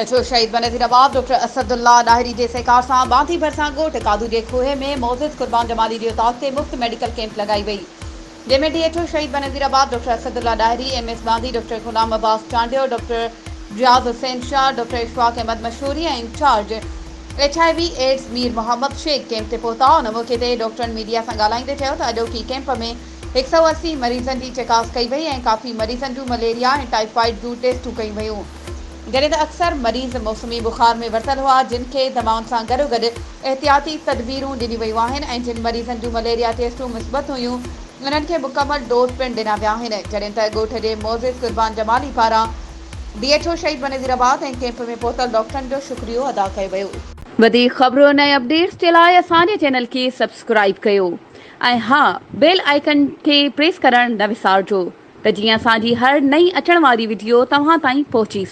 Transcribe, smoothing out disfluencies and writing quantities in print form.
DHO Shaheed Benazir Abad doctor Asadullah ॾाहिरी जे सहिकार सां ॿांधी ڀرسان ॻोठ कादू जे खोहे में मौजूद कुर्बान जमाली जे उताद ते मुफ़्त मेडिकल कैंप लॻाई वई, जंहिंमें DHO Shaheed Benazir Abad doctor Asadullah Dahiri, MS Bandhi doctor Ghulam Abbas Chandio, doctor Riaz Hussain Shah, doctor Ishfaq Ahmed Mashhoori ऐं incharge HIV AIDS Mir Mohammad Shaikh camp ते पहुता। उन मौक़े ते डॉक्टरनि मीडिया सां ॻाल्हाईंदे चयो त अॼोकी कैंप में 180 मरीज़नि जी चकास कई वई ऐं काफ़ी मरीज़नि जूं मलेरिया ऐं टाइफाइड जूं टेस्टूं कयूं वयूं, जॾहिं त अक्सर मरीज़ मौसमी बुखार में वरतल हुआ, जिन खे दवाउनि सां गॾोगॾु एहतियाती तदबीरूं ॾिनियूं वयूं आहिनि ऐं जिन मरीज़नि जूं मलेरिया टेस्टूं मुस्बत हुयूं उन्हनि खे मुकमल डोज़ पिणु ॾिना विया आहिनि, जॾहिं त ॻोठ जे मौजूद कुर्बान जमाली पारां डीएचओ शहीद बेनज़ीर आबाद ऐं कैंप में पहुतल डॉक्टरनि जो शुक्रियो अदा कयो वियो। वधीक ख़बरूं ऐं अपडेट्स जे लाइ असांजे चैनल खे सब्सक्राइब कयो ऐं हा, बेल आइकन खे प्रेस करणु न विसारिजो त जीअं असांजी हर नई अचण वारी वीडियो तव्हां ताईं पहुची